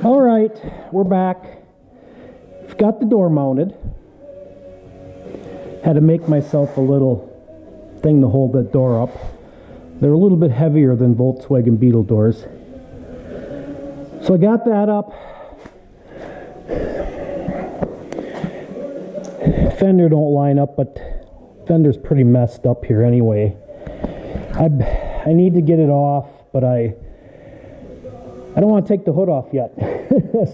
All right, we're back. I've got the door mounted. Had to make myself a little thing to hold that door up. They're a little bit heavier than Volkswagen Beetle doors. So I got that up. Fender don't line up, but fender's pretty messed up here anyway. I need to get it off, but I don't want to take the hood off yet.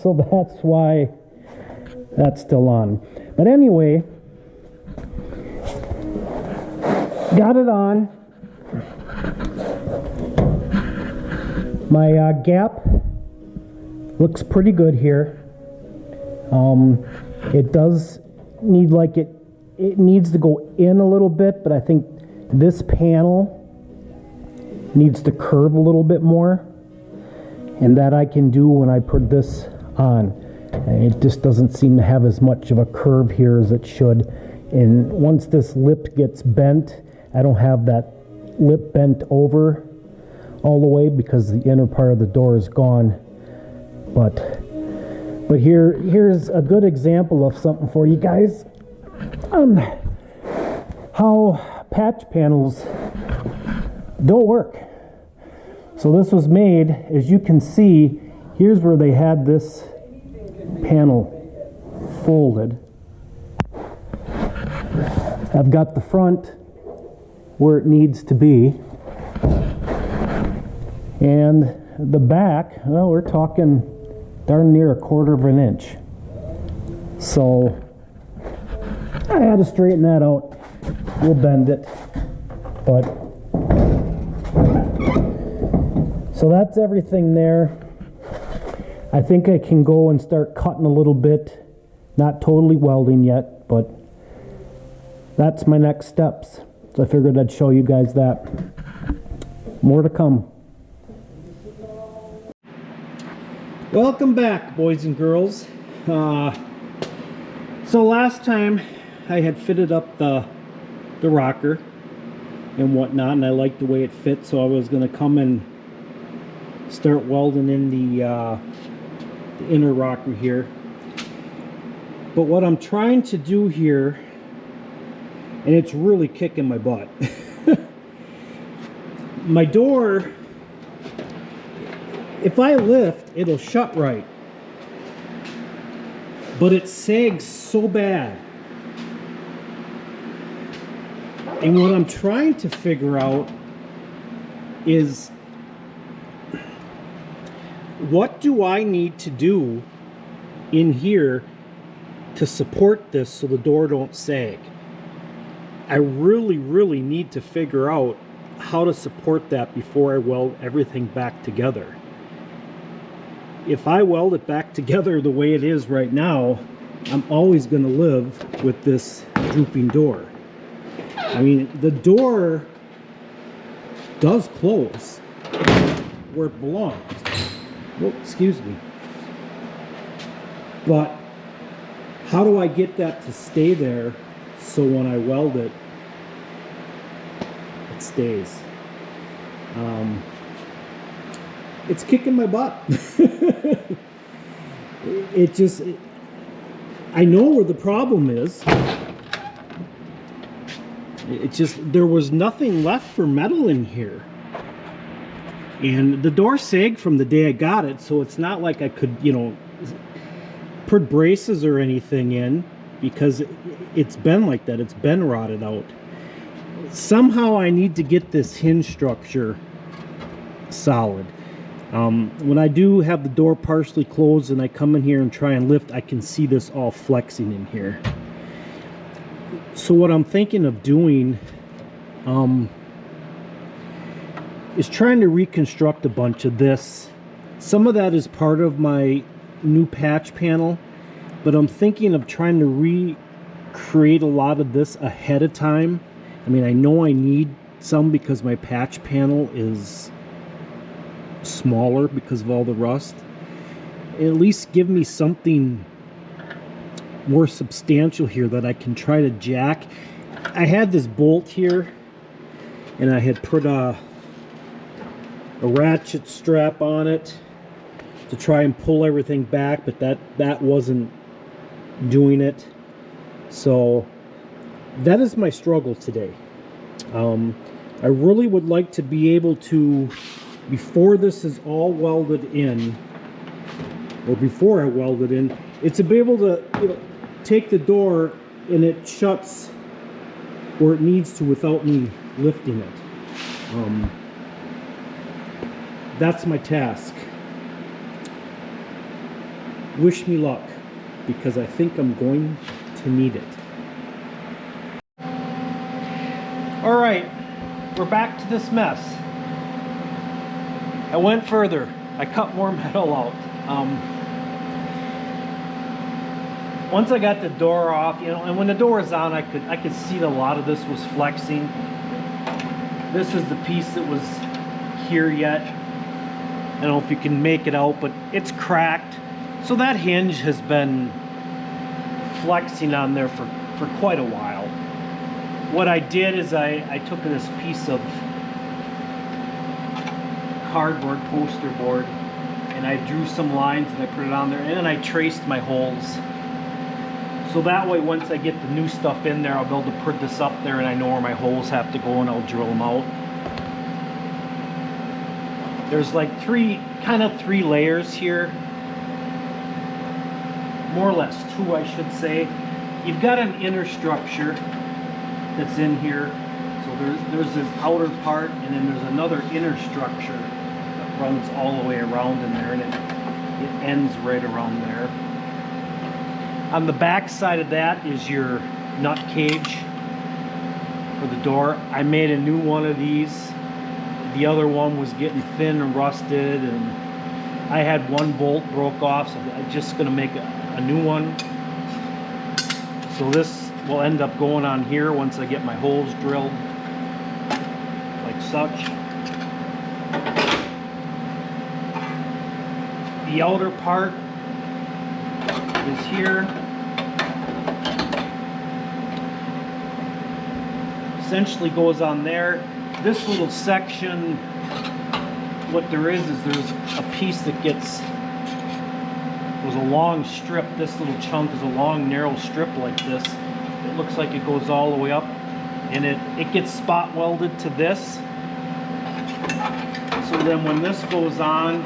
So that's why that's still on. But anyway, got it on. My gap looks pretty good here. It does need it needs to go in a little bit, but I think this panel needs to curve a little bit more, and that I can do when I put this on. It just doesn't seem to have as much of a curve here as it should, and once this lip gets bent, I don't have that lip bent over all the way because the inner part of the door is gone. But here's a good example of something for you guys on how patch panels don't work. So this was made, as you can see, here's where they had this panel folded. I've got the front where it needs to be, and the back, well, we're talking darn near 1/4 of an inch. So I had to straighten that out. We'll bend it, but so that's everything there. I think I can go and start cutting a little bit, not totally welding yet, but that's my next steps. So I figured I'd show you guys that. More to come. Welcome back, boys and girls. So last time I had fitted up the rocker and whatnot, and I liked the way it fit, so I was going to come and start welding in the inner rocker here. But what I'm trying to do here, and it's really kicking my butt, my door, if I lift, it'll shut right, but it sags so bad. And what I'm trying to figure out is, what do I need to do in here to support this so the door don't sag? I really need to figure out how to support that before I weld everything back together. If I weld it back together the way it is right now, I'm always going to live with this drooping door. I mean, the door does close where it belongs. Oh, excuse me. But how do I get that to stay there so when I weld it, it stays? It's kicking my butt. I know where the problem is. It just, there was nothing left for metal in here. And the door sagged from the day I got it, so it's not like I could, you know, put braces or anything in, because it's been like that. It's been rotted out. Somehow I need to get this hinge structure solid. When I do have the door partially closed and I come in here and try and lift, I can see this all flexing in here. So what I'm thinking of doing is trying to reconstruct a bunch of this. Some of that is part of my new patch panel, but I'm thinking of trying to recreate a lot of this ahead of time. I mean, I know I need some because my patch panel is smaller because of all the rust. At least give me something more substantial here that I can try to jack. I had this bolt here and I had put a ratchet strap on it, to try and pull everything back, but that wasn't doing it. So that is my struggle today. I really would like to be able to, before this is all welded in, or before I weld it in, it's to be able to, you know, take the door and it shuts where it needs to without me lifting it. That's my task. Wish me luck, because I think I'm going to need it. All right, we're back to this mess. I went further. I cut more metal out. Once I got the door off, you know, and when the door was on, I could see that a lot of this was flexing. This is the piece that was here yet. I don't know if you can make it out, but it's cracked. So that hinge has been flexing on there for quite a while. What I did is I took this piece of cardboard poster board and I drew some lines and I put it on there, and then I traced my holes. So that way, once I get the new stuff in there, I'll be able to put this up there and I know where my holes have to go and I'll drill them out. There's like three layers here. More or less two, I should say. You've got an inner structure that's in here. So there's this outer part, and then there's another inner structure that runs all the way around in there, and it ends right around there. On the back side of that is your nut cage for the door. I made a new one of these. The other one was getting thin and rusted, and I had one bolt broke off, so I'm just gonna make a new one. So this will end up going on here once I get my holes drilled, like such. The outer part is here. Essentially goes on there. This little section, what there is there's a piece that was a long strip. This little chunk is a long narrow strip like this. It looks like it goes all the way up, and it gets spot welded to this. So then when this goes on,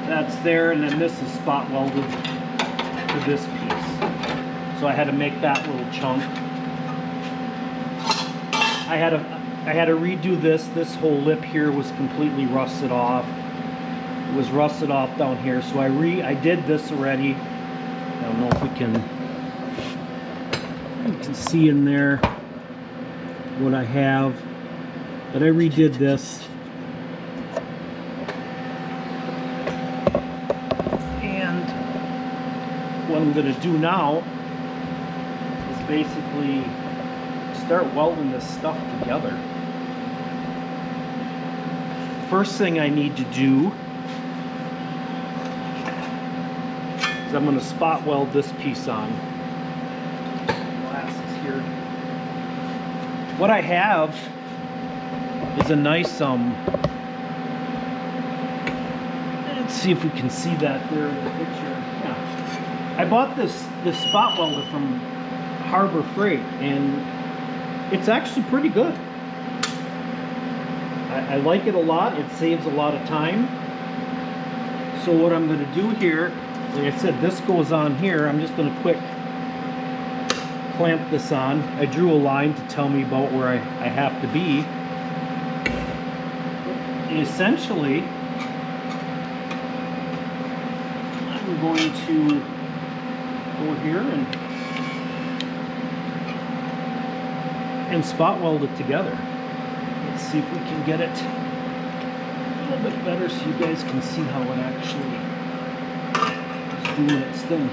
that's there, and then this is spot welded to this piece. So I had to make that little chunk. I had to redo this. This whole lip here was completely rusted off. It was rusted off down here, so I did this already. I don't know if you can see in there what I have, but I redid this. And what I'm going to do now is basically start welding this stuff together. First thing I need to do is I'm going to spot weld this piece on. Glasses here. What I have is a nice let's see if we can see that there in the picture. Yeah. I bought this spot welder from Harbor Freight, and it's actually pretty good. I like it a lot. It saves a lot of time. So what I'm going to do here, like I said, this goes on here. I'm just going to quick clamp this on. I drew a line to tell me about where I have to be. Essentially, I'm going to go here and spot weld it together. Let's see if we can get it a little bit better so you guys can see how it actually is doing its thing.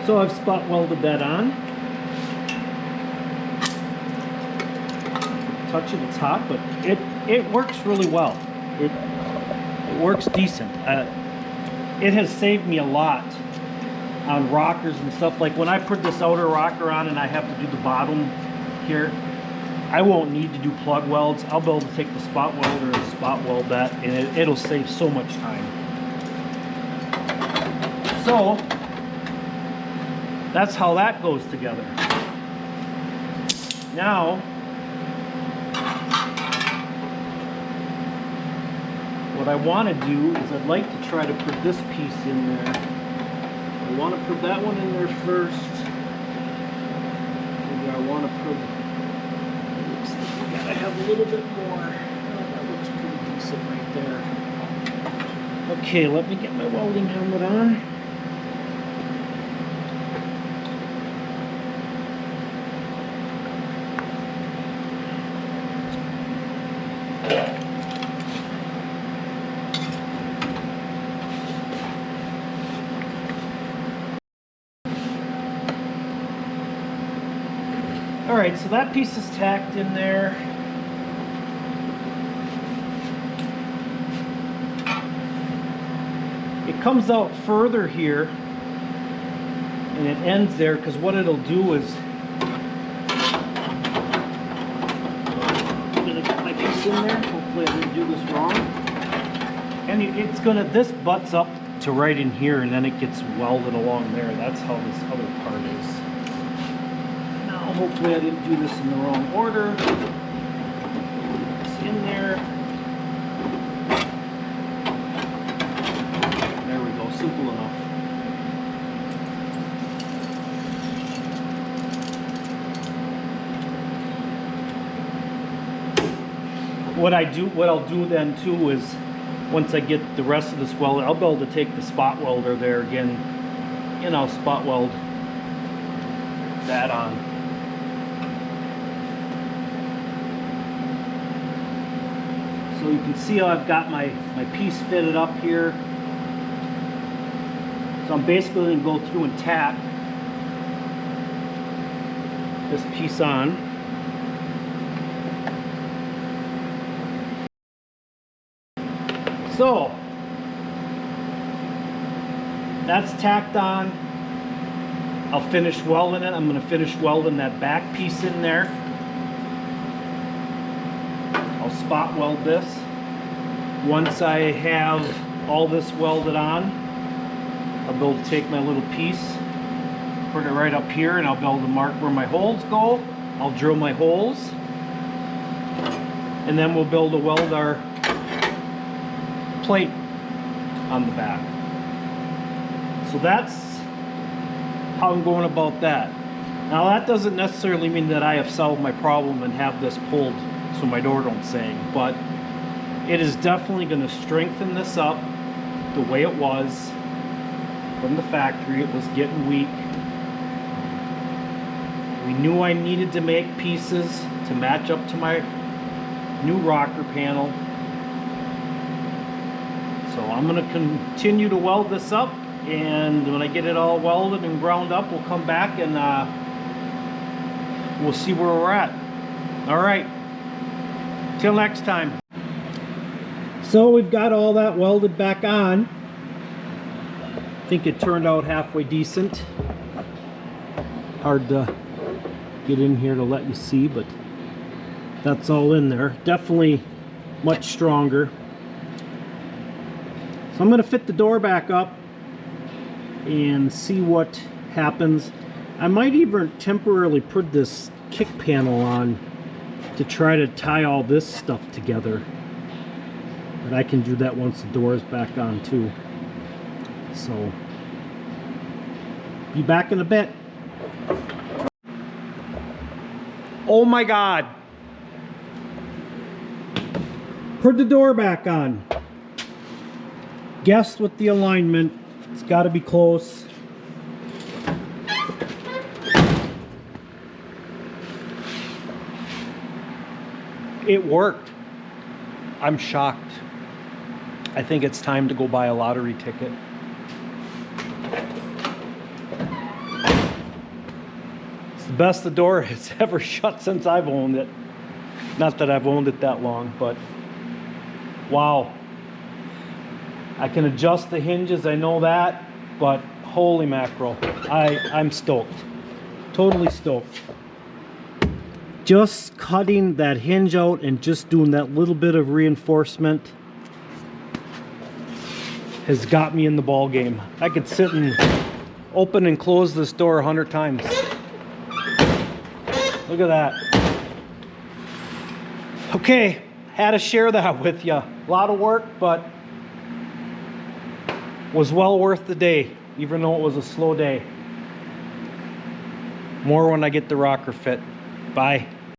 So I've spot welded that on. Touch it, it's hot, but it works really well. It works decent. It has saved me a lot on rockers and stuff. Like when I put this outer rocker on and I have to do the bottom here, I won't need to do plug welds. I'll be able to take the spot welder and spot weld that, and it'll save so much time. So that's how that goes together. Now, what I want to do is I'd like to try to put this piece in there. I want to put that one in there first. Maybe I want to put, it looks like we gotta have a little bit more. Oh, that looks pretty decent right there. Okay, let me get my welding helmet on. Alright, so that piece is tacked in there. It comes out further here and it ends there, because what it'll do is, I'm gonna get my piece in there. Hopefully I didn't do this wrong. And it's gonna, this butts up to right in here and then it gets welded along there. That's how this other part is. Hopefully I didn't do this in the wrong order. It's in there. There we go, simple enough. What I'll do then too is, once I get the rest of this welded, I'll be able to take the spot welder there again, and I'll spot weld that on. So you can see how I've got my piece fitted up here. So I'm basically going to go through and tack this piece on. So that's tacked on. I'll finish welding it. I'm going to finish welding that back piece in there. I'll spot weld this. Once I have all this welded on, I'll be able to take my little piece, put it right up here, and I'll be able to mark where my holes go. I'll drill my holes, and then we'll be able to weld our plate on the back. So that's how I'm going about that. Now that doesn't necessarily mean that I have solved my problem and have this pulled so my door don't sag, but it is definitely going to strengthen this up the way it was from the factory. It was getting weak. We knew I needed to make pieces to match up to my new rocker panel. So I'm going to continue to weld this up, and when I get it all welded and ground up, we'll come back and we'll see where we're at. All right. Till next time. So we've got all that welded back on. I think it turned out halfway decent. Hard to get in here to let you see, but that's all in there. Definitely much stronger. So I'm going to fit the door back up and see what happens. I might even temporarily put this kick panel on to try to tie all this stuff together. But I can do that once the door is back on too. So, be back in a bit. Oh my God. Put the door back on. Guessed with the alignment. It's got to be close. It worked. I'm shocked. I think it's time to go buy a lottery ticket. best the door has ever shut since I've owned it. Not that I've owned it that long, but wow. I can adjust the hinges, I know that, but holy mackerel, I'm stoked. Totally stoked. Just cutting that hinge out and just doing that little bit of reinforcement has got me in the ball game. I could sit and open and close this door 100 times. Look at that. Okay, had to share that with you. A lot of work, but was well worth the day, even though it was a slow day. More when I get the rocker fit. Bye.